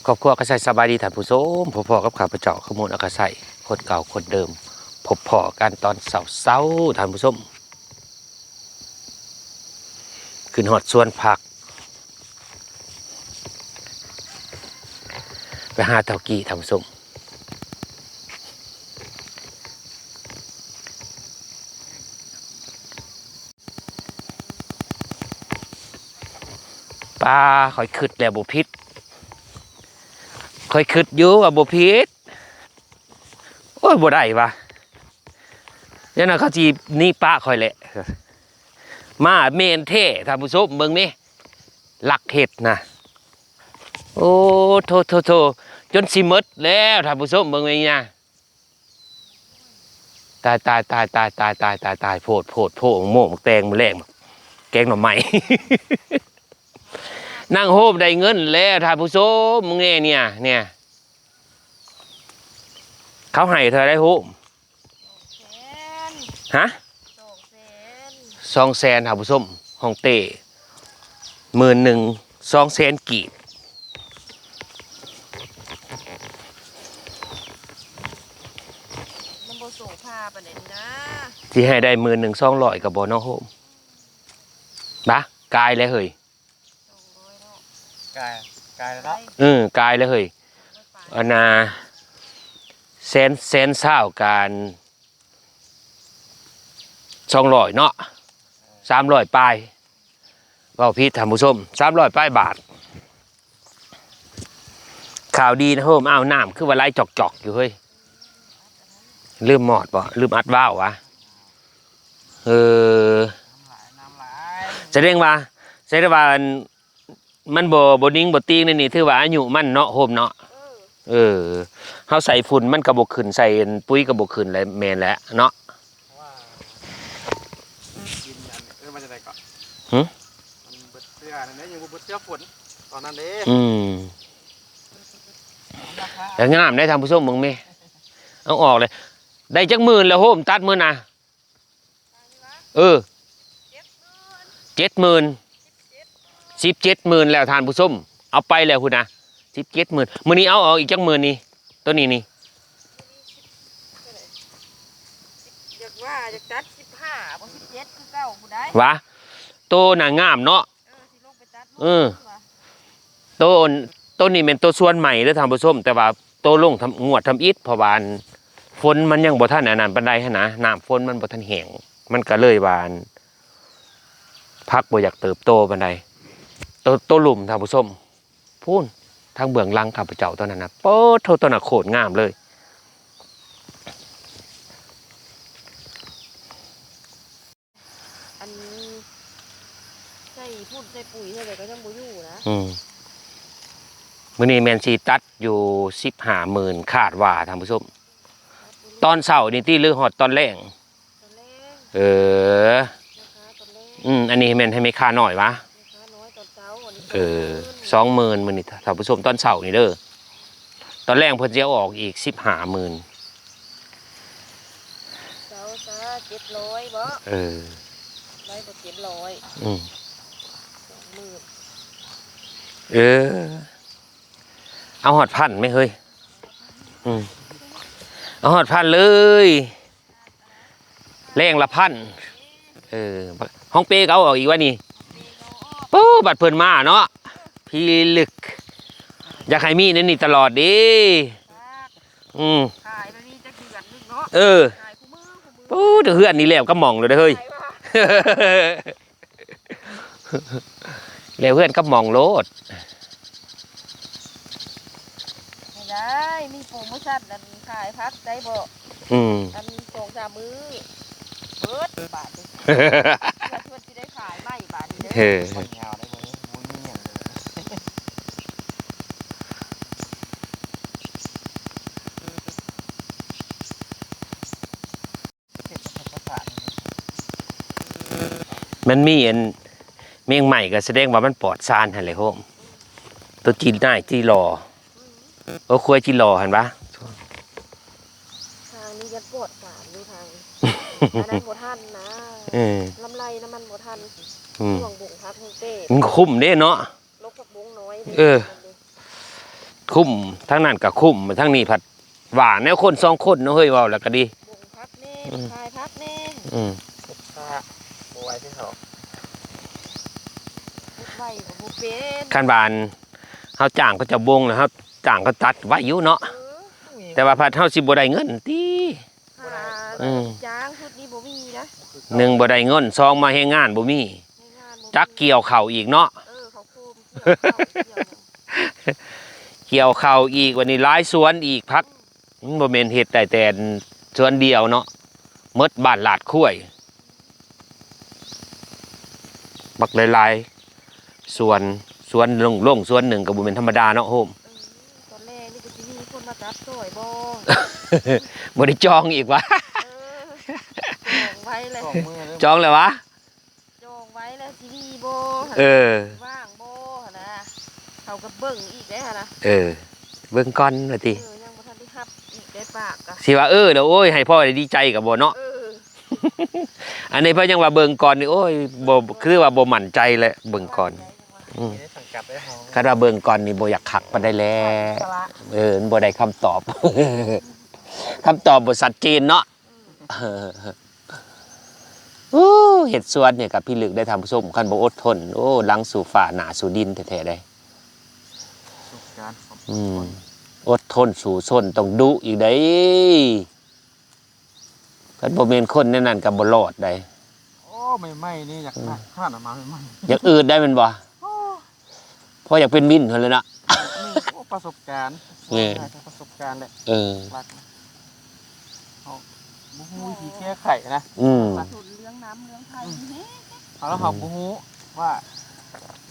ครอบครัวก็ใส่สบายดีท่านผู้ชมพ่อๆกับข้าพเจ้าขมูลอากาศใส่คนเก่าคนเดิมพบพ่อกันตอนเช้าท่านผู้ชมขึ้นหอดสวนผักไปหาเต่ากี้ท่านผู้ชมปลาคอยขึ้นแล้วบุพิษคอยขึ้นอยู่ว่าบุพิษโอ้ยบ่ได้ปะเดี๋ยวนะเขาจีนี่ปลาคอยแหละมาเมนเท่ท่านผู้ชมเบิ่งนี่หลักเห็ดนะโอ้โทจนสิมดแล้วท่านผู้ชมเบิ่งนี่นะตายโพดโม่แตงมาแรงแกงหน่อไม้ นั่งโฮมได้เงินแล้วท่านผู้ชมมึงเนี่ยเขาให้เธอได้โฮมฮะ200,000ท่านผู้ชมห้องเต้11,000 200,000กีบมันโบสูงพาไปไหนนะที่ให้ได้11,200กับบ่น้องโฮมบะกายเลยเฮ้ยกายแล้ว กายเลยเฮ้ยอันน่ะเซนเศร้าการ200เนาะ300ปลายว่าพี่ท่านผู้ชม300ปลายบาทข่าวดีนะโฮมอ้าวน้ำคือว่าไล่จอกอยู่เฮ้ยลืมหมอดบ่ลืมอัดว่าววะน้ำไหลแสดงว่ามันบ่นิ่งบ่ตีงนี่ถือว่าอายุมันเนาะโฮมเนาะเฮาใส่ฝุ่นมันก็บ่ขึ้นใส่ปุ๋ยก็บ่ขึ้นแล้วแม่นแล้วเนาะว่ากินอันมันจะได้ก่อนมันเบิดเสื้อนั่นเนี่ยยังเบิดเสื้อฝนตอนนั้นเด้แล้วงามได้ท่านผู้ชมมึงแม่เอาออกเลยได้จักหมื่นแล้วโฮมตัดมื้อน่ะ70,000 17,000แล้วท่านผู้ชมเอาไปแล้วพุ่นน่ะ17,000มื้อนี้เอาออกอีกจักหมื่นนี่ตัวนี้นี่อยากว่าอยากจัด15บ่17คือเก่าผู้ใดวะโตน่ะงามเนาะสิลงไปตัดต้นนี้เป็นตัวส่วนใหม่เด้อท่านผู้ชมแต่ว่าโตลงทำงวดทำอิฐเพราะว่าฝนมันยังบ่ทันอันนั้นปานใดหั่นนะน้ำฝนมันบ่ทันแห้งมันก็เลยว่าพักบ่อยากเติบโตปานใดโตหลุมท่านผู้ชมพูนทางเบื้องหลังข้าพเจ้าตอนนั้นนะโป๊ดโทต้นน่ะโคตรงามเลยอันนี้ใส่พูดใส่ปุ๋ยใส่อะไรก็ยังบ่อยู่นะมื้อนี้แม่นสิตัดอยู่15,000คาดว่าท่านผู้ชมตอนเช้านี่ติหรือฮอดตอนแลงอันนี้แม่นให้ไม่ค่าน้อยวะ20,000มื้อนี้ท่านผู้ชมตอนเช้านี่เด้อตอนแรกเพิ่นสิเอาออกอีก15,000เช้าซะ700บ่ได้บ่700เอาหอดพันไหมเฮ้ยเอาหอดพันเลยแรงละพันห้องเปก็เอาออกอีกวะนี่ปู้บัดเพิ่นมาเนาะพี่ลึกอยากให้มีนั่นนี่ตลอดดิขายมันมีจักเดือนนึงเนาะขายคู่มือปู้เฮือนนี่แล้วก็มองเลยเฮ้ยแล้วเฮือนก็มองโลดได้มีโปรโมชั่นนั่นขายพักได้บ่อัน2-3มื้อเบิดบาทนึงเพื่อนสิได้ขายใหม่บาทนี้เด้อยาวได้บ่มุ้ยเนี่ยมันมีอันเมียงใหม่ก็แสดงว่ามันปลอดสารหั่นแหละโฮมตัวจีนได้จีรอคุยจีรอหั่นปะทางนี้ยัดปวดสารดูทางอันนั้นบ่ทันนะลำไรน้ำมันบ่ทันช่วงบุ่งพักเต้มันคุ้มเด้เนาะลกผักบุ้งน้อย คุ้มทั้งนั้นก็คุ้มทั้งนี้ผัดหวานแนวคนสองคนเนาะเฮ้ยเว้าแล้วก็ดี บ่งพักแน่คายพักแน่ อืม ถ้าโบไว้ที่เขา พุดไว้ก็บ่เป็น คันบานเฮาจ้างก็จะบงแล้วเฮาจ้างก็ตัดไว้อยู่เนาะ เออ แต่ว่าพัดเฮาสิบ่ได้เงินติ หา อืม จ้างพุดนี้บ่มีนะ หนึ่งบ่ได้เงินสองมาเฮ็ดงานบ่มี ในงานบ่มี จักเกี่ยวข้าวอีกเนาะ เขาโคมเกี่ยวข้าวเกี่ยวหยัง เกี่ยวข้าวอีกวันนี้หลายสวนอีกพักบ่แม่นเฮ็ดได้แต่สวนเดียวเนาะหมดบ้านลาดคุ้ยบักหลายๆสวนลงสวนหนึ่งก็บ่แม่นธรรมดาเนาะโฮม ตอนแรกนี่ก็สิมีคนมาตัดซอยบ่ บ่ได้จองอีกวะ จองไว้เลย สองมือเลย จองแล้ววะ จองไว้แล้วสิมีบ่ เออ ว่างบ่หั่นนะเขาก็เบิ่งอีกได้หั่นนะ เออเบิ่งก่อนว่าติ ยังบ่ทันได้รับอีกได้ปากอ่ะ สิว่าเดี๋ยวโอ้ยให้พ่อได้ดีใจก็บ่เนาะ อันนี้เพิ่นยังว่าเบิ่งก่อนนี่โอ้ยบ่คือว่าบ่มั่นใจเลยเบิ่งก่อน อืม ได้สังกัดได้ห้อง คันว่าเบิ่งก่อนนี่บ่อยากคักปานใดแลมันบ่ได้คำตอบ คำตอบบ่ชัดเจนเนาะ โอ้เฮ็ดสวนเนี่ยกับพี่ลึกได้ทำส้มคันบ่อดทนโอ้หลังสู่ฟ้าหน้าสู่ดินแท้ๆได้ สุขการของ อืมอดทนสู่ส้นต้องดุอีกได้คันบ่แม่นคนแนวนั้นก็บ่รอดได้ โอ้ไม่นี่อยากข้านออกมาไม่ อยากอืดได้แม่นบ่พออยากเป็นมิ้นเพิ่นเลยเนาะ นี่โอ้ประสบการณ์ เออ ประสบการณ์แหละ เออ รักนะเอาบุ้วิธีแก้ไขนะ อืม สุดเรื่องน้ำเรื่องไทยนี่ เอาแล้วเขาบุ้ว่า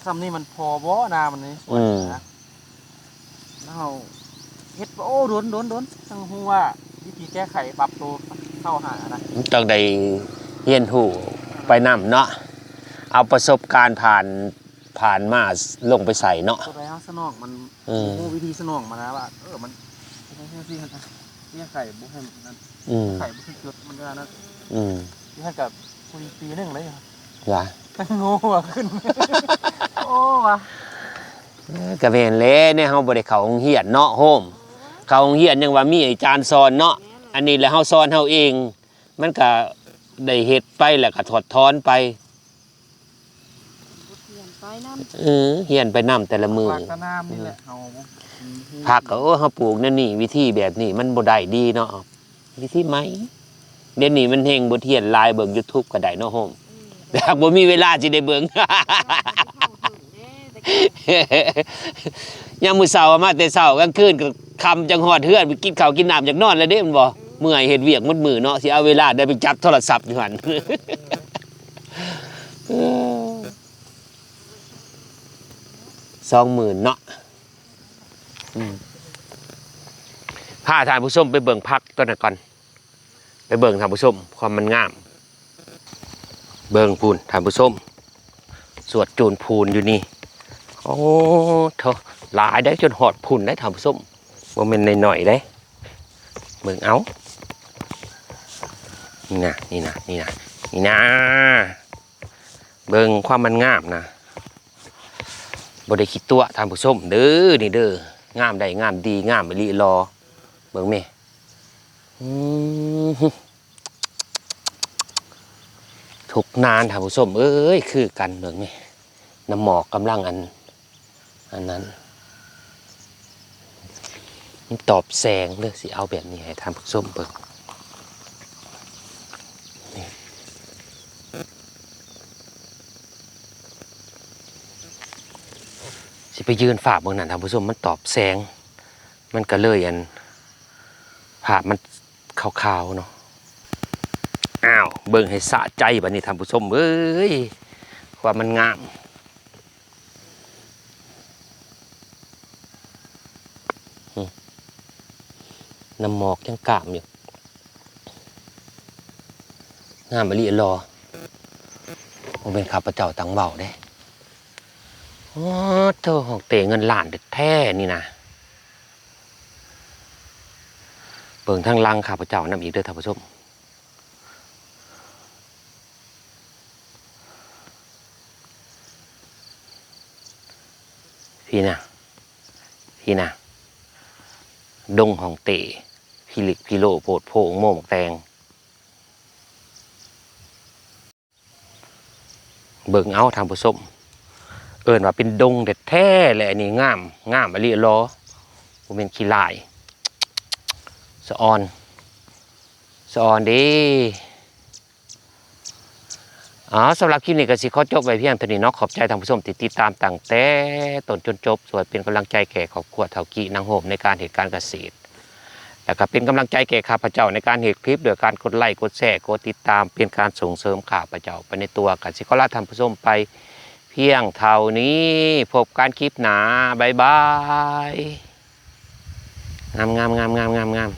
คำนี้มันพอบ่นามันนี่ส่วนนะแล้วเขาเฮ็ดว่าโอ้โดนทั้งหูว่าวิธีแก้ไขปรับตัวเข้าหานะ ต้องได้เรียนรู้ไปนำเนาะเอาประสบการณ์ผ่านมาลงไปใส่เนาะ ตัวไปเอาสนองมัน เออ บุ้วิธีสนองมานะว่ามันที่แก้ไขบุ้ให้นั่น อืม ไข่บุ้จุดมันก็นั่น อืม ที่ให้กับคุยปีนึงเลยครับ ว่า โง่อะขึ้น โอ้ว่ะ ก็แม่นแหล้เนี่ยเฮาบ่ได้เข้าโรงเรียนเนาะโฮมเข้าโรงเรียนยังว่ามีอาจารย์สอนเนาะอันนี้แหละเฮาสอนเฮาเอง มันก็ได้เฮ็ดไปแล้วก็ถอดถอนไป เปลี่ยนไปน้ำ เฮียนไปนำแต่ละมื้อ ปากตะนามนี่แหละเอา ผักก็เฮาปลูกนั่นนี่วิธีแบบนี้มันบ่ได้ดีเนาะวิธีใหม่เดี๋ยวนี้มันเฮงบ่เทียนหลายเบิ่ง YouTube ก็ได้เนาะโฮมแต่หากบ่มีเวลาสิได้เบิ่ง เข้าถึงเด้แต่ก็ ยามมื้อเช้ามาแต่เช้ากลางคืนก็ค่ำจังฮอดเฮือนไปกินข้าวกินน้ำอยากนอนแล้วเด้มันบ่เมื่อยเฮ็ดเวียกหมดมื้อเนาะสิเอาเวลาได้ไปจับโทรศัพท์อยู่หั่น 20,000เนาะพาท่านผู้ชมไปเบิ่งพักตัวนั้นก่อนไปเบิ่งท่านผู้ชมความมันงาม เบิ่งพูนท่านผู้ชมสวดจูนพูนอยู่นี่โอ้เถอะหลายได้จนหอดพูนได้ท่านผู้ชมบ่แม่นหน่อยๆได้เบิ่งเอานี่นะเบิ่งความมันงามนะบ่ได้คิดตัวท่านผู้ชมเด้อนี่เด้องามได้งามดีงามอีหลีรอเบิ่งแม่ทุกนานท่านผู้ชมเอ้ยคือกันเบิ่งแม่น้ำหมอกกำลังอันนั้นมันตอบแสงเด้อสิเอาแบบนี้ให้ท่านผู้ชมเบิ่งนี่สิไปยืนฝากเบิ่งนั่นท่านผู้ชมมันตอบแสงมันก็เลยภาพมันขาวๆเนาะอ้าวเบิ่งให้สะใจบัดนี้ท่านผู้ชมเอ้ยว่ามันงามน้ำหมอกยังกล้ามอยู่งามอีหลีรอผมเป็นข้าพเจ้าตังเบาเด้โอ้เธอของเตะเงินล้านแท้นี่นะเบิ่งทางลังข้าพเจ้านำอีกเด้อท่านผู้ชมพี่นะ ดงของเตพิลิกพิโลโพดโพงโมหมกแตงเบิ่งเอาทางผู้ชมเอิ้นว่าเป็นดงเด็ดแท้เลยอันนี้งามงามอลิลอบ่แม่นขี้ลายสะออนสะออนเด้สำหรับคลิปนี้ก็สิขอจบไว้เพียงเท่านี้เนาะขอบใจทางผู้ชมที่ติดตามตั้งแต่ต้นจนจบสวยเป็นกำลังใจแก่ครอบครัวเฒ่ากี้นางโฮมในการเหตุการณ์เกษตรแล้วก็เป็นกำลังใจแก่ข้าพเจ้าในการเหตุคลิปโดยการกดไลค์กดแชร์กดติดตามเป็นการส่งเสริมข้าพเจ้าไปในตัวกันสิขอลาท่านผู้ชมไปเพียงเท่านี้พบกันคลิปหน้าบ๊ายบายงาม